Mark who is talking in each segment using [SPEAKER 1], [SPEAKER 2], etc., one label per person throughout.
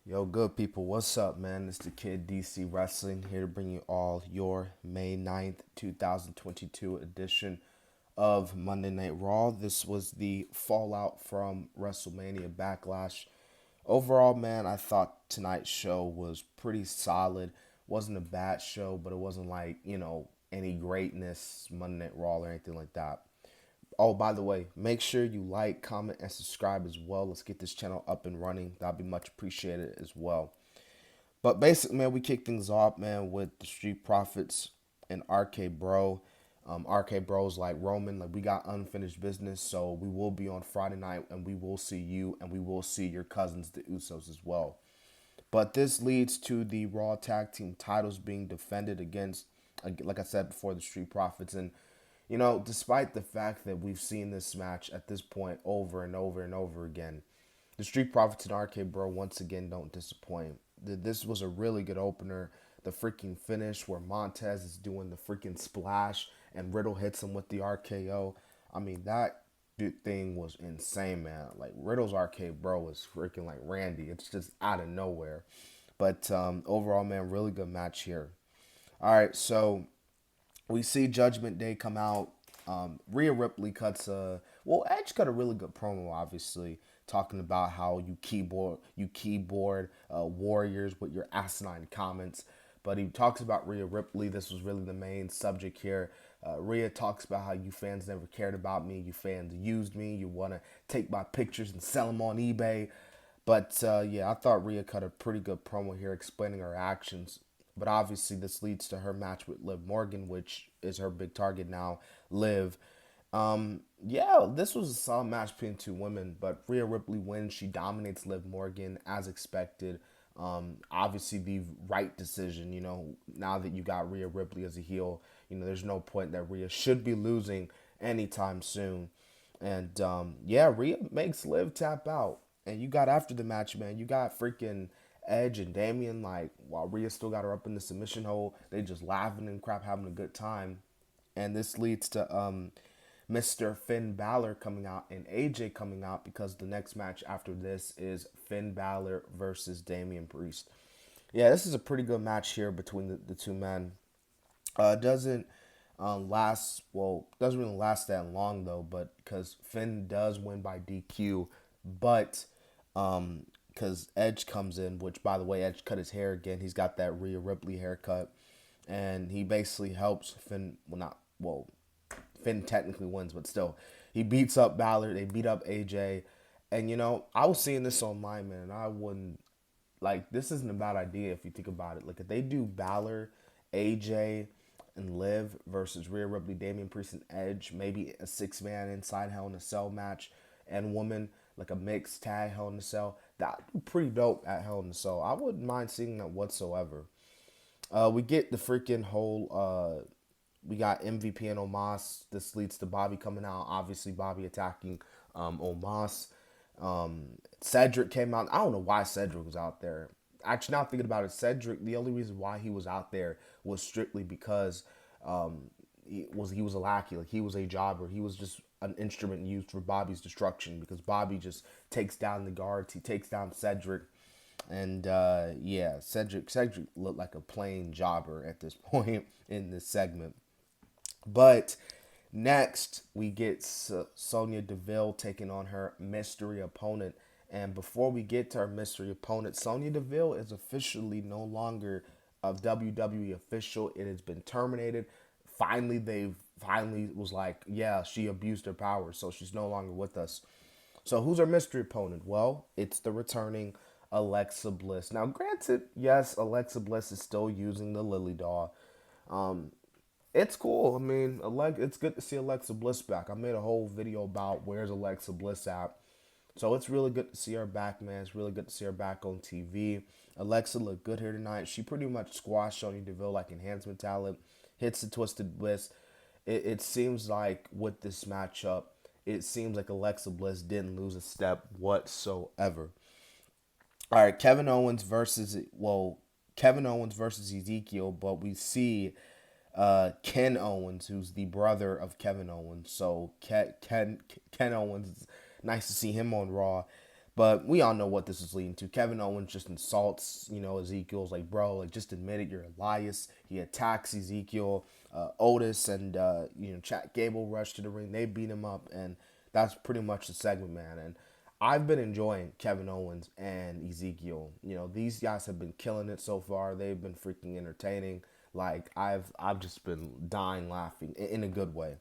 [SPEAKER 1] Yo, good people, what's up, man? It's the Kid DC Wrestling here to bring you all your May 9th, 2022 edition of Monday Night Raw. This was the fallout from WrestleMania Backlash. Overall, man, I thought tonight's show was pretty solid. Wasn't a bad show, but it wasn't like, any greatness, Monday Night Raw or anything like that. Oh, by the way, make sure you like, comment, and subscribe as well. Let's get this channel up and running. That'd be much appreciated as well. But basically, man, we kick things off, man, with the Street Profits and RK Bro. RK Bro's like Roman, like we got unfinished business, so we will be on Friday night, and we will see you, and we will see your cousins, the Usos, as well. But this leads to the Raw Tag Team titles being defended against, like I said before, the Street Profits. And, despite the fact that we've seen this match at this point over and over and over again, the Street Profits and RK Bro once again don't disappoint. This was a really good opener. The freaking finish where Montez is doing the freaking splash and Riddle hits him with the RKO. I mean, that thing was insane, man. Like, Riddle's RK Bro is freaking like Randy. It's just out of nowhere. But overall, man, really good match here. All right, so we see Judgment Day come out. Rhea Ripley cuts Edge cut a really good promo, obviously, talking about how you keyboard warriors with your asinine comments. But he talks about Rhea Ripley. This was really the main subject here. Rhea talks about how you fans never cared about me. You fans used me. You want to take my pictures and sell them on eBay. But yeah, I thought Rhea cut a pretty good promo here explaining her actions. But obviously, this leads to her match with Liv Morgan, which is her big target now, Liv. Yeah, this was a solid match between two women, but Rhea Ripley wins. She dominates Liv Morgan as expected. Obviously, the right decision. Now that you got Rhea Ripley as a heel, there's no point that Rhea should be losing anytime soon. And yeah, Rhea makes Liv tap out. And you got after the match, man. You got freaking Edge and Damian, like, while Rhea still got her up in the submission hole, they just laughing and crap, having a good time. And this leads to Mr. Finn Balor coming out and AJ coming out because the next match after this is Finn Balor versus Damian Priest. Yeah, this is a pretty good match here between the two men. Doesn't doesn't really last that long though, but because Finn does win by DQ, but because Edge comes in, which by the way, Edge cut his hair again. He's got that Rhea Ripley haircut, and he basically helps Finn. Finn technically wins, but still, he beats up Balor. They beat up AJ, and I was seeing this online, man, and I wouldn't like. This isn't a bad idea if you think about it. Like, if they do Balor, AJ, and Liv versus Rhea Ripley, Damian Priest, and Edge, maybe a six-man inside Hell in a Cell match, and woman, like a mixed tag Hell in a Cell. That'd be pretty dope at Hell in a Cell. I wouldn't mind seeing that whatsoever. We get the freaking whole. We got MVP and Omos. This leads to Bobby coming out. Obviously, Bobby attacking Omos. Cedric came out. I don't know why Cedric was out there. Actually, now thinking about it, Cedric, the only reason why he was out there was strictly because he was a lackey. Like, he was a jobber. He was just an instrument used for Bobby's destruction because Bobby just takes down the guards. He takes down Cedric. And yeah, Cedric looked like a plain jobber at this point in this segment. But next, we get Sonya Deville taking on her mystery opponent. And before we get to our mystery opponent, Sonya Deville is officially no longer a WWE official. It has been terminated. Finally, they finally was like, yeah, she abused her power, so she's no longer with us. So who's our mystery opponent? Well, it's the returning Alexa Bliss. Now, granted, yes, Alexa Bliss is still using the Lily doll. It's cool. I mean, it's good to see Alexa Bliss back. I made a whole video about where's Alexa Bliss at. So it's really good to see her back, man. It's really good to see her back on TV. Alexa looked good here tonight. She pretty much squashed Sonya Deville like enhancement talent. Hits the Twisted Bliss. It seems like with this matchup, it seems like Alexa Bliss didn't lose a step whatsoever. All right, Kevin Owens versus Ezekiel, but we see Ken Owens, who's the brother of Kevin Owens. So Ken Owens, nice to see him on Raw. But we all know what this is leading to. Kevin Owens just insults, Ezekiel's like, bro, like just admit it, you're Elias. He attacks Ezekiel. Otis and Chad Gable rush to the ring. They beat him up, and that's pretty much the segment, man. And I've been enjoying Kevin Owens and Ezekiel. These guys have been killing it so far. They've been freaking entertaining. Like I've just been dying laughing in a good way.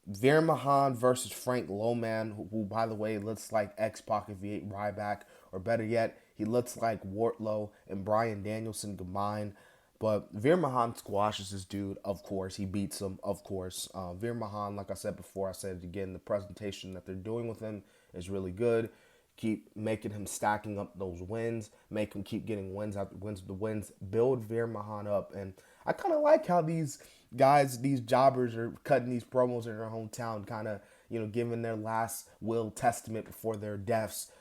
[SPEAKER 1] Veer Mahan versus Frank Loman, who by the way looks like X-Pac if he ate Ryback, or better yet, he looks like Wardlow and Bryan Danielson combined. But Veer Mahan squashes this dude, of course. He beats him, of course. Veer Mahan, like I said before, I said it again, the presentation that they're doing with him is really good. Keep making him stacking up those wins, make him keep getting wins after wins with the wins, build Veer Mahan up. And I kind of like how these guys, these jobbers are cutting these promos in their hometown, kind of, giving their last will testament before their deaths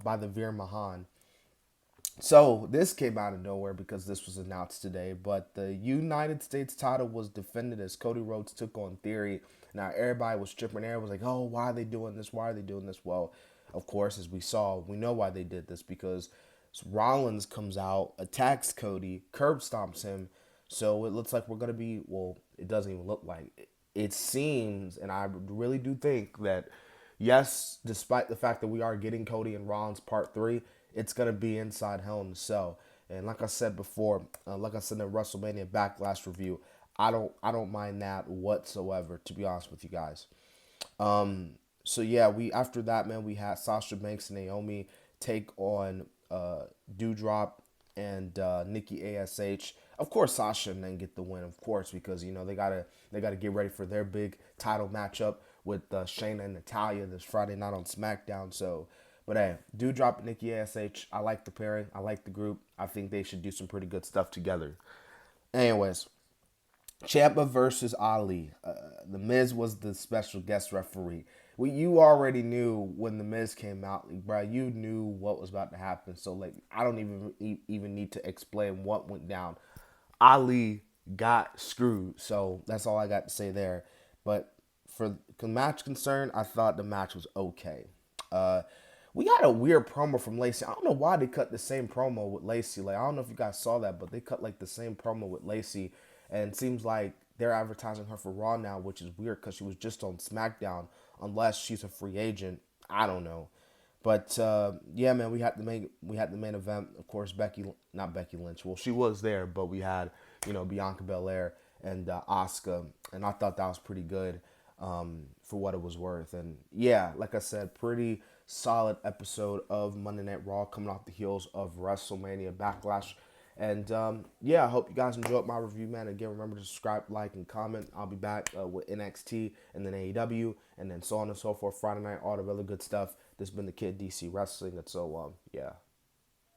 [SPEAKER 1] by the Veer Mahan. So this came out of nowhere because this was announced today, but the United States title was defended as Cody Rhodes took on Theory. Now everybody was tripping there, was like, oh, why are they doing this? Why are they doing this? Well, of course, as we saw, we know why they did this, because Rollins comes out, attacks Cody, curb stomps him. So it looks like we're going to be, well, it doesn't even look like. It seems, and I really do think that, yes, despite the fact that we are getting Cody and Rollins Part 3, it's going to be inside Hell in a Cell. And like I said before, like I said in the WrestleMania Backlash review, I don't mind that whatsoever, to be honest with you guys. So yeah, we after that, man, we had Sasha Banks and Naomi take on Doudrop and Nikki ASH. Of course, Sasha and then get the win, of course, because they gotta get ready for their big title matchup with Shayna and Natalya this Friday night on SmackDown. So, but hey, Doudrop and Nikki ASH, I like the pairing, I like the group. I think they should do some pretty good stuff together. Anyways, Ciampa versus Ali. The Miz was the special guest referee. You already knew when the Miz came out, like, bro. You knew what was about to happen. So like, I don't even need to explain what went down. Ali got screwed. So that's all I got to say there. But for the match concern, I thought the match was okay. We got a weird promo from Lacey. I don't know why they cut the same promo with Lacey. Like, I don't know if you guys saw that, but they cut like the same promo with Lacey, and it seems like they're advertising her for Raw now, which is weird because she was just on SmackDown. Unless she's a free agent, I don't know. But yeah, man, we had the main event. Of course, not Becky Lynch. Well, she was there, but we had Bianca Belair and Asuka, and I thought that was pretty good for what it was worth. And yeah, like I said, pretty solid episode of Monday Night Raw coming off the heels of WrestleMania Backlash. And yeah, I hope you guys enjoyed my review, man. Again, remember to subscribe, like, and comment. I'll be back with NXT and then AEW and then so on and so forth. Friday night, all the really good stuff. This has been the Kid DC Wrestling. And so, yeah.